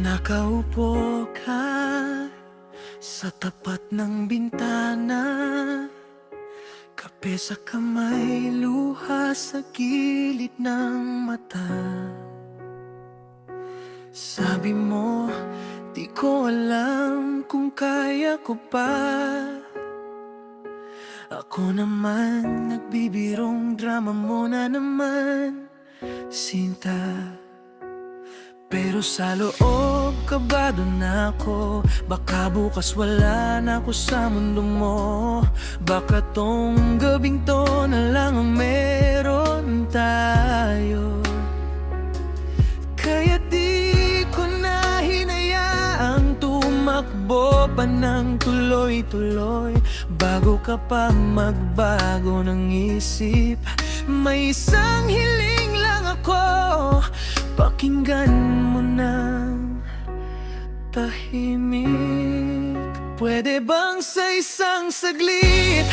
Nakaupo ka sa tapat ng bintana, kape sa kamay, luha sa gilid ng mata. Sabi mo, di ko alam kung kaya ko pa. Ako naman, nagbibirong drama mo na naman, sinta. Pero sa loob, kabado na ako. Baka bukas wala na ako sa mundo mo. Baka tong gabing to na lang ang meron tayo. Kaya di ko na hinayaang tumakbo pa ng tuloy-tuloy. Bago ka pa magbago ng isip, may isang hiling lang ako. Pakinggan mo ng tahimik. Pwede bang sa isang saglit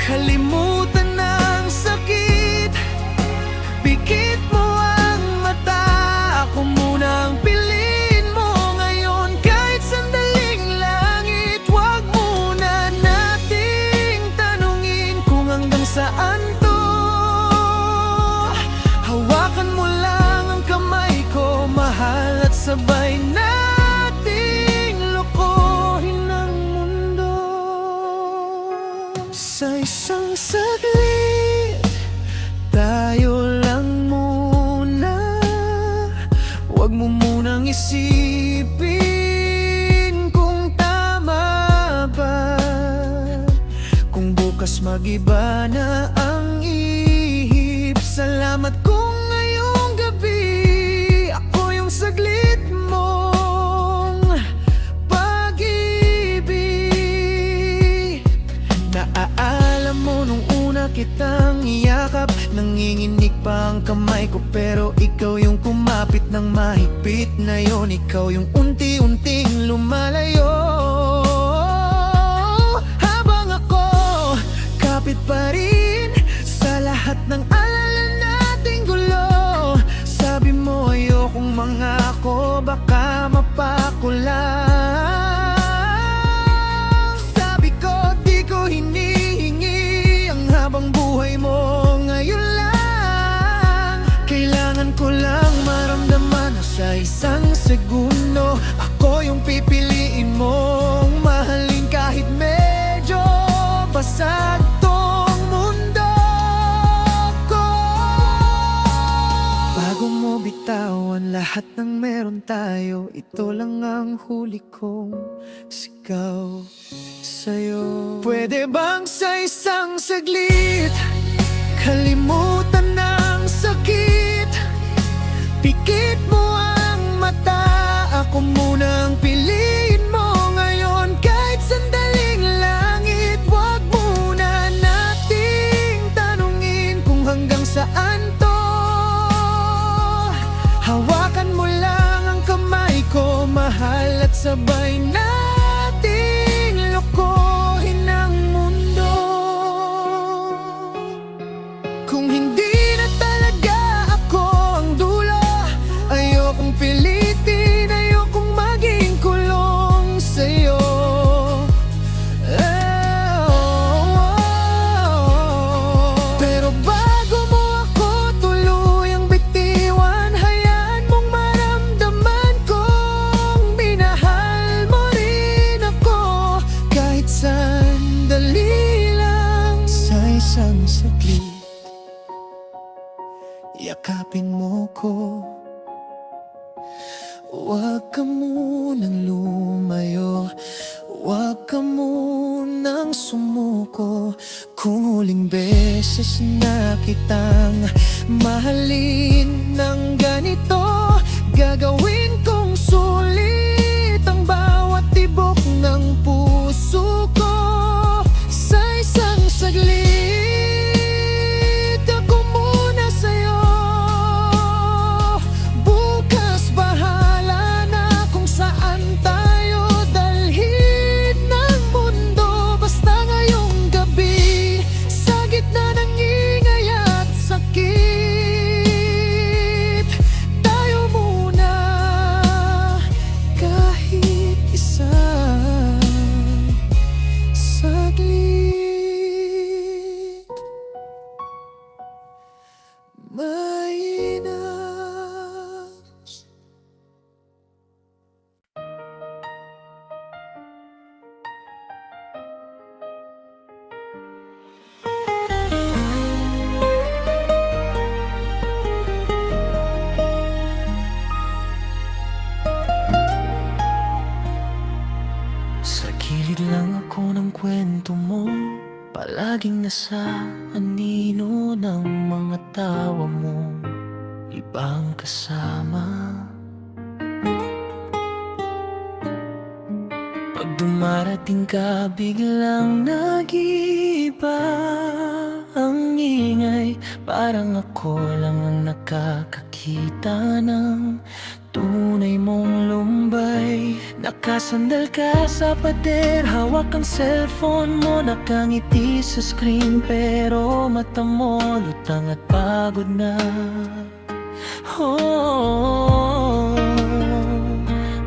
kalimutan ng sakit? Pikit mo ang mata, ako muna ang piliin mo ngayon. Kahit sandaling langit, wag muna nating tanungin kung hanggang saan to. Hawakan mo lang ang kamay ko, mahal, at sabay nating lokohin ang mundo. Sa isang saglit, tayo lang muna. Huwag mo munang isipin kung tama ba, kung bukas mag-iba na ang ihip. Salamat kung ngayong gabi ako yung saglit mong pag-ibig. Naaalam mo nung una kitang iyakap, nanginginig pa ang kamay ko, pero ikaw yung kumapit ng mahigpit. Na yon, ikaw yung unti-unting lumalayo. Habang ako kapit pa rin sa lahat ng alala nating gulo. Sabi mo ayokong mangako, baka mapakulang. Sabi ko di ko hinihingi ang habang buhay mo, ngayon lang. Kailangan ko lang maramdaman na sa isang segundo ako yung pipiliin mong mahalin. Kahit medyo basag tong mundo ko, bago mo bitawan lahat ng meron tayo, ito lang ang huli kong sigaw sa'yo. Pwede bang sa isang saglit kalimutan ng sakit? Pikit mo ang mata, ako muna ang piliin mo ngayon. Kahit sandaling langit, wag muna nating tanungin kung hanggang saan to. Hawakan mo lang ang kamay ko, mahal, at sabay nating lokohin ang mundo. Kung hindi na talaga ako ang dulo, ayokong pilitin, ayokong maging kulong sa'yo. Pero bago mo ako tuluyang bitiwan, hayaan mong maramdaman kong minahal mo rin ako. Kahit sandali lang, sa isang saglit, yakapin mo ko. Huwag ka munang lumayo, huwag ka munang sumuko. Kung huling beses na kitang mahalin ng ganito, gagawin kong sulit ang bawat tibok ng puso ko. Sa isang saglit, ako muna sa'yo. Bukas bahala na kung saan tayo dalhin ng mundo. Basta ngayong gabi, sa gitna ng ingay at sakit, tayo muna Laging nasa anino ng mga tawa mo, ibang kasama. Pag dumarating ka, biglang nag-iiba ang ingay. Parang ako lang ang nakakakita ng tunay mong lumbay. Nakasandal ka sa pader, hawak ang cellphone mo, nakangiti sa screen, pero mata mo lutang at pagod na. Oh,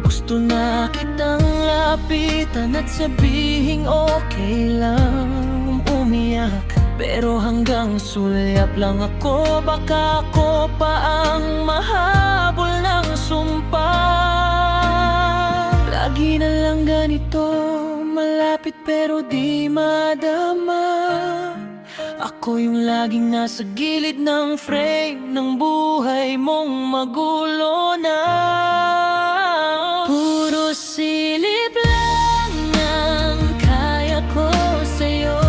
gusto na kitang lapitan at sabihing okay lang umiyak, pero hanggang sulyap lang ako. Baka ako pa ang mahabol ng sumpa. Lagi na lang ganito, malapit pero di madama. Ako yung laging nasa gilid ng frame ng buhay mong magulo na. Puro silip lang ang kaya ko sa'yo,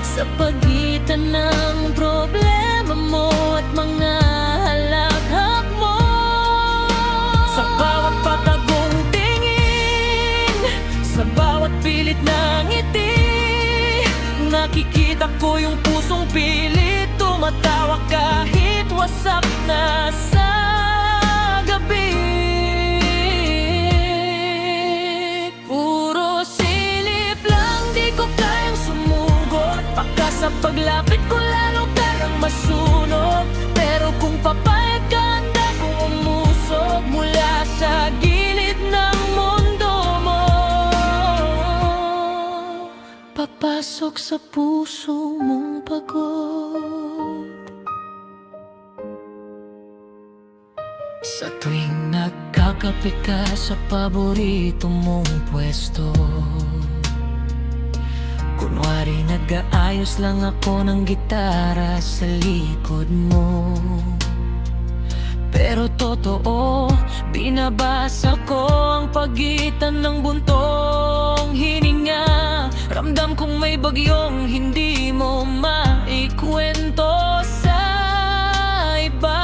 sa pagitan ng problema mo at mga halakhak mo. Sa bawat patagong tingin, sa bawat pilit na ngiti, nakikita ko yung pusong pilit tumatawa kahit wasak na sa gabi. Puro silip lang, di ko kayang sumugot. Baka sa paglapit ko lalo ka nang masunog. Pero kung papayag ka, handa kong umusog mula sa gilid ng mundo mo, papasok sa puso mong pagod. Sa tuwing nagkakape ka sa paborito mong pwesto, kunwari nag-aayos lang ako ng gitara sa likod mo. Pero totoo, binabasa ko ang pagitan ng buntong hininga. Ramdam kong may bagyong hindi mo maikwento sa iba.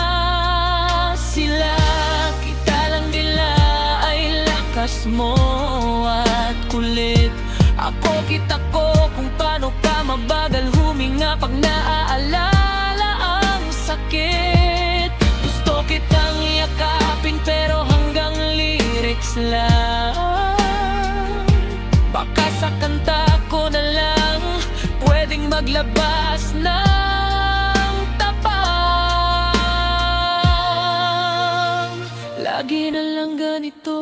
Sila, kita lang nila ay lakas mo at kulit. Ako kita ko kung paano ka mabagal huminga pag naaalala ang sakit. Gusto kitang yakapin pero hanggang lyrics lang. Baka sa kanta ko na lang pwedeng maglabas ng tapang. Lagi na lang ganito,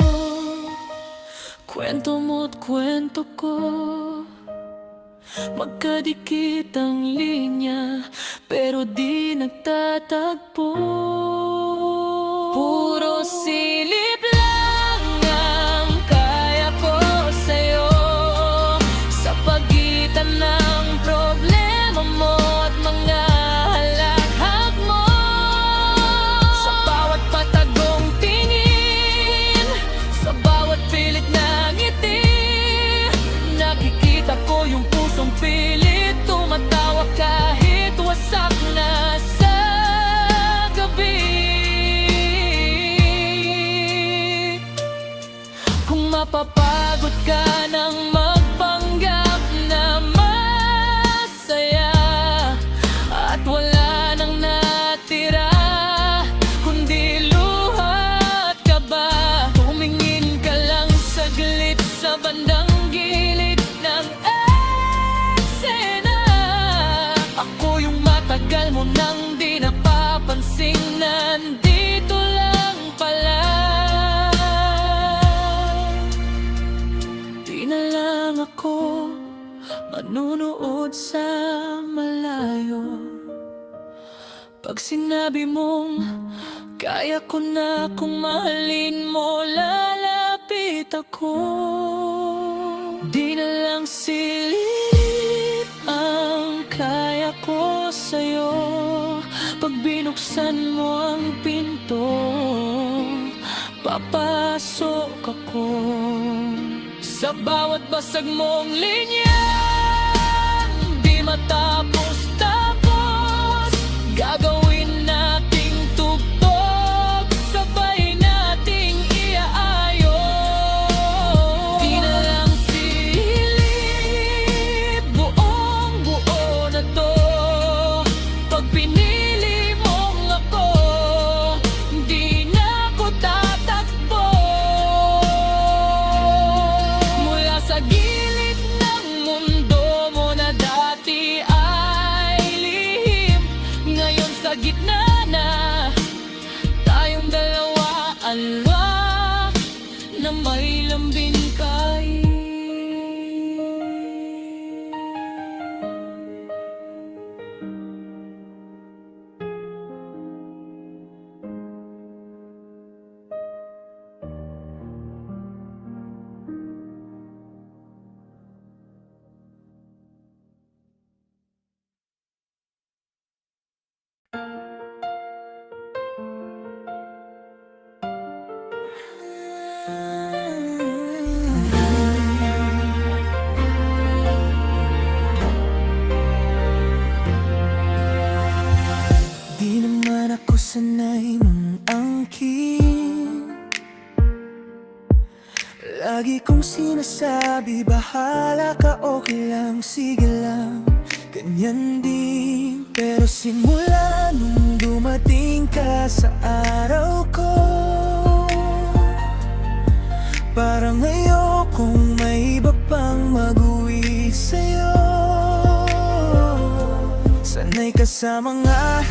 kwento mo't kwento ko, magkadikit ang linya pero di nagtatagpo. Puro silip lang ang kaya ko sa'yo, sa pagitan ng problema mo at mga halakhak mo. Sa bawat patagong tingin, sa bawat pilit na ngiti, nakikita ko yung pusong pilit tumatawa kahit wasak na sa gabi. Kung mapapagod ka ng magpanggap na masaya at wala nang natira kundi luha at kaba, tumingin ka lang saglit sa bandang gilid ng eksena. Ako yung matagal mo nang di napapansing nandito lang pala. Di na lang ako manunood sa malayo pag sinabi mong kaya ko na, kung mahalin mo lalapit ako. Di na lang silip ang kaya ko sa'yo, pag binuksan mo ang pinto, papasok ako. Sa bawat basag mong linya, matapos-tapos, gagawin nating tugtog, sabay nating iaayos. Di na lang silip, buong-buo na to. Pag pinili mong ako, di na ko tatakbo. Mula sa gilid ng mundo mo na dati ay lihim, ngayon sa gitna na, tayong dalawa, alwa na may lambing kain. Di naman ako sanay mangangkin. Lagi kong sinasabi, bahala ka, okay lang, sige lang, ganyan din. Pero simula nung dumating ka sa araw ko, parang ayokong may iba pang mag-uwi sa'yo. Sanay ka sa mga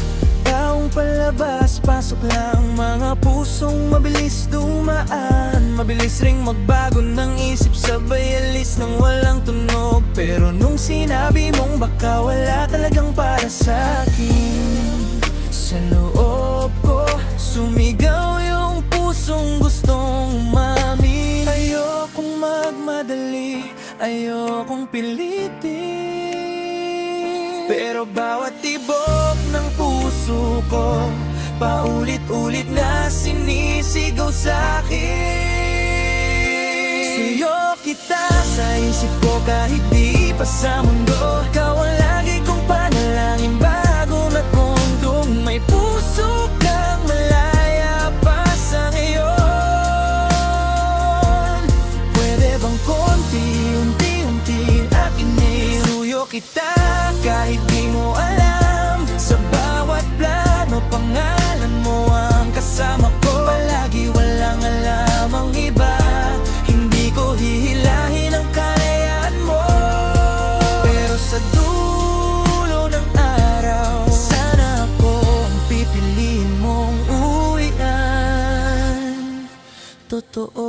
taong palabas, pasok lang, mga pusong mabilis dumaan, mabilis ring magbago ng isip, sabay alis nang walang tunog. Pero nung sinabi mong baka wala talagang para sa'kin, sa loob ko sumigaw yung pusong gustong umamin. Ayokong magmadali, ayokong pilitin, pero bawat tibok ng puso ko paulit-ulit na sinisigaw sa'kin. Sa'yo kita sa isip ko kahit di pa sa mundo, ikaw ang lagi kong panalangin bago matundong. May puso kang malaya pa sa ngayon. Pwede bang konti, unti-unti akin isuyo kita kahit di mo alam. Sa bawat plano, pangalan mo ang kasama ko. Palagi walang alam ang iba, hindi ko hihilahin ang kalayaan mo. Pero sa dulo ng araw, sana ako ang pipiliin mong uwian. Totoo.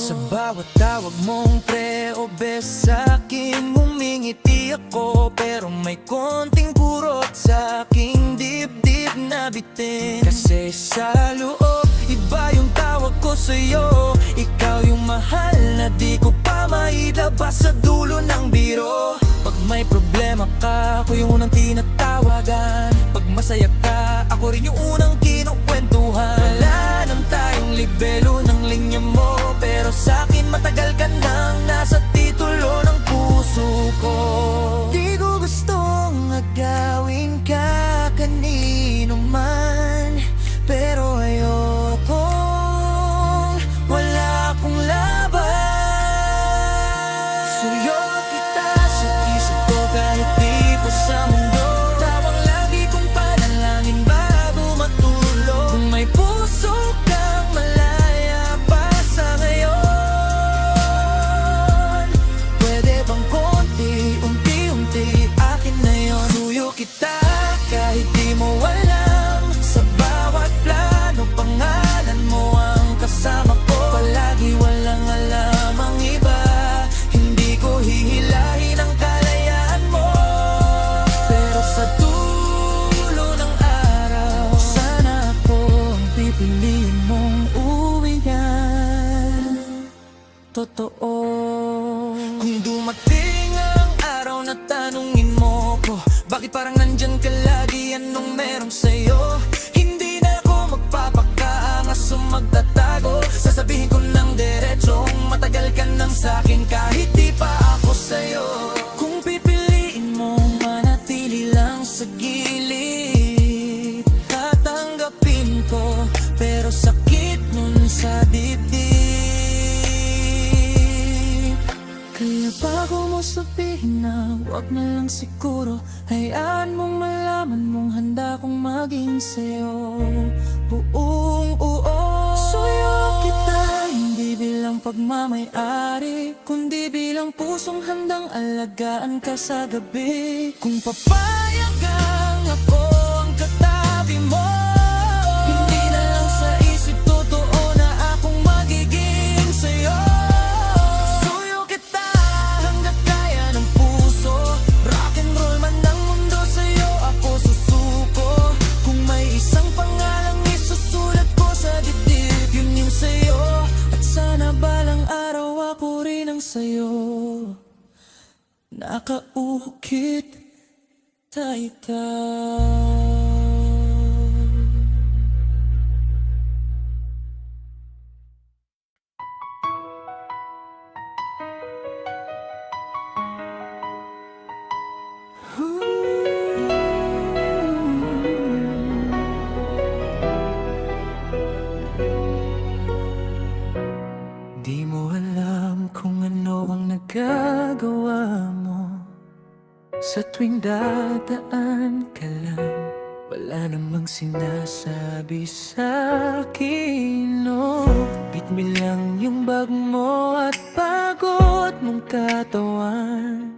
Sa bawat tawag mong pre o bes sa'kin, ngumingiti ako, pero may konting kurot sa aking dibdib na bitin. Kasi sa loob, iba yung tawag ko sa'yo. Ikaw yung mahal na di ko pa mailabas sa dulo ng biro. Pag may problema ka, ako yung unang tinatawagan. Pag masaya ka, ako rin yung unang kinukwentuhan. Wala nang tayong libelo ng linya mo, pero sa'kin matagal ka nang nasa titulo ng puso ko. Di ko gustong agawin ka kanino man, pero ayokong wala akong laban. Suyo kita sa isip ko kahit di pa sa mundo, tawang lagi kong panalangin bago matulog. Kung may puso kang malaya pa sa ngayon, pwede bang konti, unti-unti akin na yun. Suyo kita kahit di mo alam, sa bawat plano pangalan mo ang kasama ko. Palagi walang alam ang iba, hindi ko hihilahin ang kalayaan mo. Pero sa dulo ng araw, sana ako ang pipiliin mong uwian. Totoo. Kung dumating ang araw na tanungin mo ko, bakit parang nandyan ka lagi, anong meron sa'yo? Hindi na ako magpapakaangas o magtatago, sasabihin ko ng diretsong matagal ka nang sa'kin kahit di pa ako sa'yo. Kung pipiliin mo sabihin na wag na lang siguro. Hayaan mong malaman mong handa kong maging sa'yo. Buong suyo kita, hindi bilang pagmamay-ari, kundi bilang pusong handang alagaan ka sa gabi. Kung papayagang ako ang katabi mo, hindi na lang sa isip, totoo na akong magiging sa'yo. Suyo kita hanggat kaya ng puso, rock and roll man ang mundo, sa'yo ako susuko. Kung may isang pangalang isusulat ko sa dibdib, yun yung sa'yo. At sana balang araw ako rin ang sa'yo. Nakaukit tayo. Di mo alam kung ano ang nagagawa mo. Sa tuwing dadaan ka lang, wala namang sinasabi sa'kin, no. Bitmi lang yung bag mo at pagod mong katawan,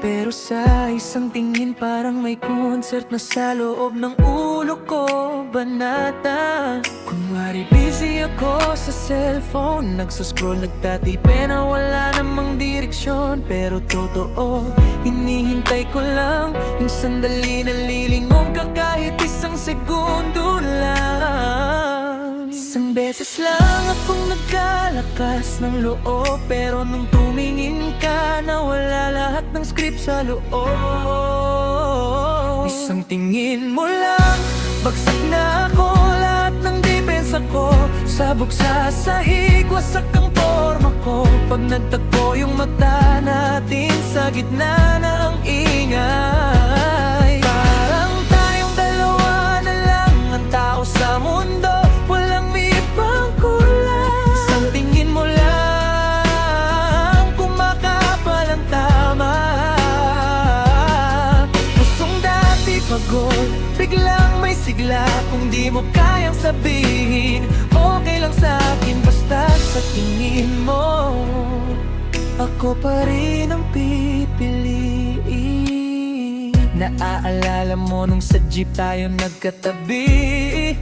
pero sa isang tingin parang may concert na sa loob ng ulo ko, banata. Kunwari busy ako sa cellphone, nagsuscroll, nagtatipe na wala namang direksyon. Pero totoo, hinihintay ko lang yung sandali na lilingon ka kahit isang segundo lang. Isang beses lang akong nagkalakas ng loob, pero nung tumingin ka, nawala lahat ng script sa loob. Isang tingin mo lang, bagsak na ako, lahat ng depensa ko sabog sa sahig, wasak ang forma ko. Pag nagtagpo yung mata natin, sa gitna na ang ingay, parang tayong dalawa na lang ang tao sa mundo, walang ibang kulay. Isang tingin mo lang, kumakapal ang tama. Pusong dati pagod, biglang may sigla. Kung di mo kayang sabihin, okay lang sa'kin, basta sa tingin mo ako pa rin ang pipiliin. Naaalala mo nung sa jeep tayo nagkatabi,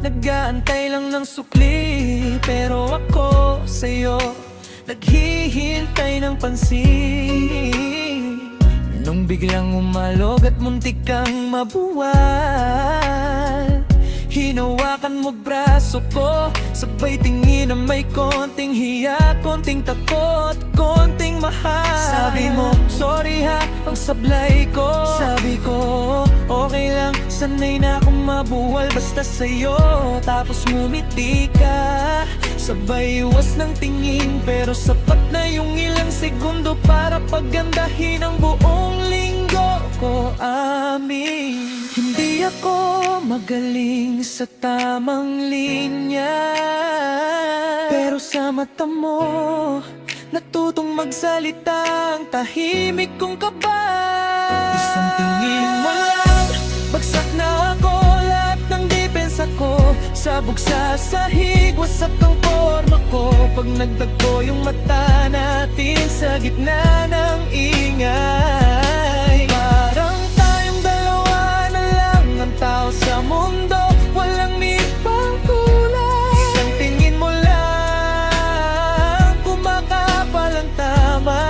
nag-aantay lang ng sukli, pero ako sa'yo naghihintay ng pansin. Nung biglang umalog at muntik kang mabuwal, hinawakan mo braso ko, sabay tingin na may konting hiya, konting takot, konting mahal. Sabi mo, sorry ha, ang sablay ko. Sabi ko, okay lang, sanay na akong mabuwal basta sa'yo. Tapos ngumiti ka, sabay iwas ng tingin, pero sapat na yung ilang segundo para pagandahin ang buong linggo ko. Amin, hindi ako magaling sa tamang linya, pero sa mata mo natutong magsalita ang tahimik kong kaba. Isang tingin mo lang, bagsak na ako, lahat ng depensa ko sabog sa sahig, wasak ang forma ko. Pag nagtagpo yung mata natin, sa gitna ng ingay, parang tayong dalawa na lang ang tao sa mundo, walang ibang kulay. Isang tingin mo lang, kumakapal ang tama.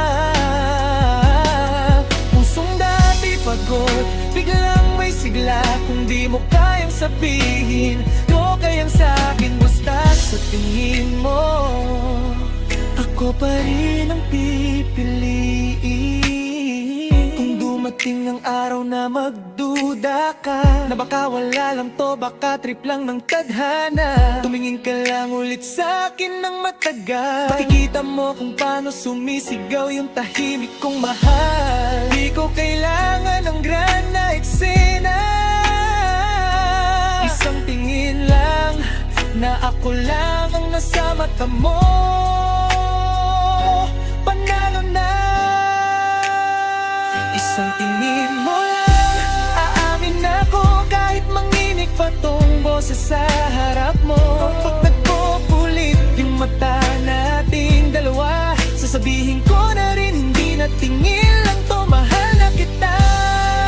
Pusong dati pagod, biglang may sigla. Kung di mo kayang sabihin, okay ang sa'kin, basta sa tingin mo ako pa rin ang pipiliin. Kung dumating ang araw na magduda ka, na baka wala lang to, baka trip lang ng tadhana, tumingin ka lang ulit sa'kin ng matagal. Makikita mo kung paano sumisigaw yung tahimik kong mahal. Di ko kailangan ng grand na eksena, isang tingin lang na ako lang ang nasa mata mo, panalo na. Isang tingin mo lang, aamin ako kahit manginig pa tong boses sa harap mo. Pag nagpupulit yung mata nating dalawa, sasabihin ko na rin hindi na tingin lang to, mahal na kita.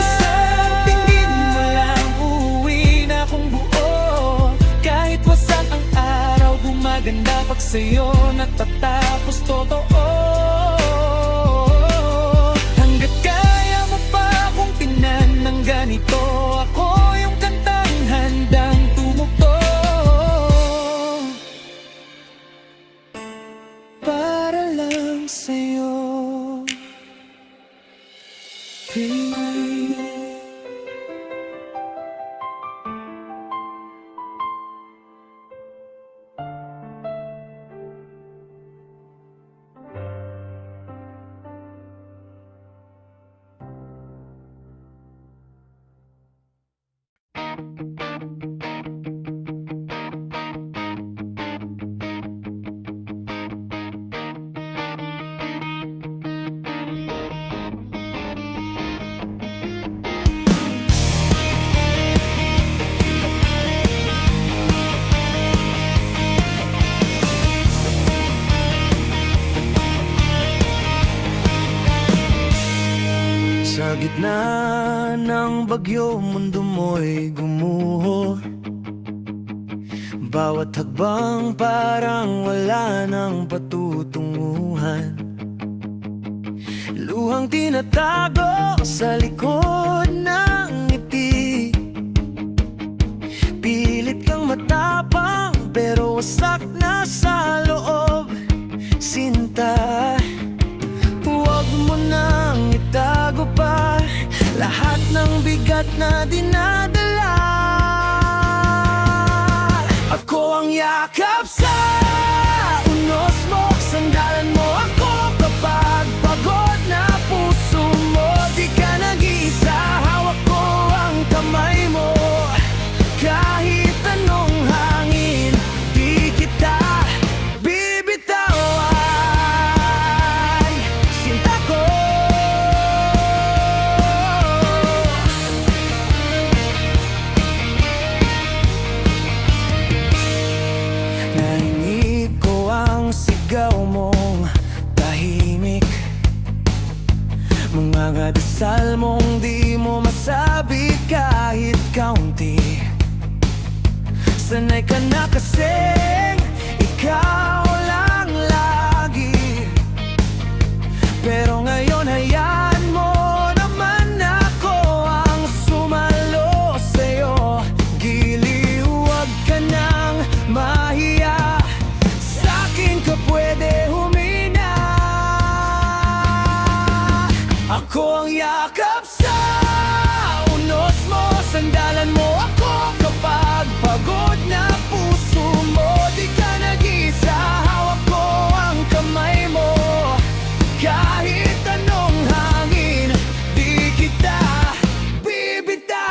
Isang tingin mo lang, uuwi na akong buo. Kahit wasak ang araw, gumaganda pag sa'yo natatapos totoo. Hanggat kaya mo pa akong tingnan ng ganito, ako yung kantang handang tumugtog para lang sa'yo, baby. Sa gitna ng bagyo, mundo mo'y gumuho. Bawat hakbang parang wala nang patutunguhan. Luhang tinatago sa likod ng ngiti. Pilit kang matapang pero wasak na sa loob, sinta. Huwag mo nang itago pa lahat ng bigat na dinadala. Ako ang yakap sa unos mo, sandalan mo ako kapag pagod na puso mo. Di ka nag-iisa, hawak ko ang kamay mo. Kahit anong hangin, di kita bibitawan. Sinta ko, narinig ko ang sigaw mong tahimik, mga dasal mong di mo masabi kahit kaunti. Sanay ka na kasing ikaw lang lagi, pero ngayon hayaan mo naman ako ang sumalo sa'yo. Giliw, huwag ka nang mahiya, sa'kin ka pwede humina. Ako ang yakap sa unos mo, sandalan mo ako kapag pagod na puso mo. Di ka nag-iisa, hawak ko ang kamay mo. Kahit anong hangin, di kita bibitawan.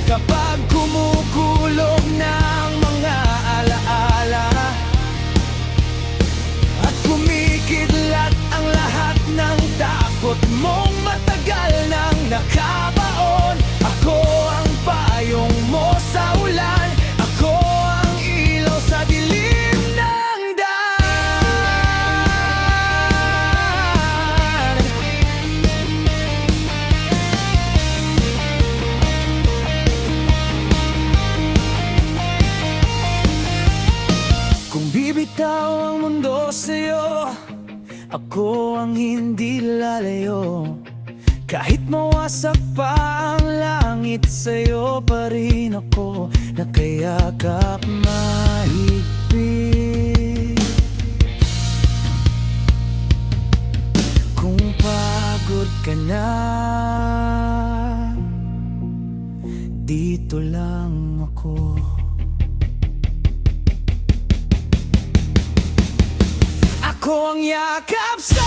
Kapag kumukulog ng mga alaala at kumikidlat ang lahat ng takot mong matagal nang nakabaon, ako ang payong mo sa ulan, ako ang ilaw sa dilim ng daan. Kung bibitaw ang mundo sa'yo, ako ang hindi lalayo. Kahit mawasak pa ang langit, sa'yo pa rin ako nakayakap mahigpit. Kung pagod ka na, dito lang ako. Ako ang yakap sa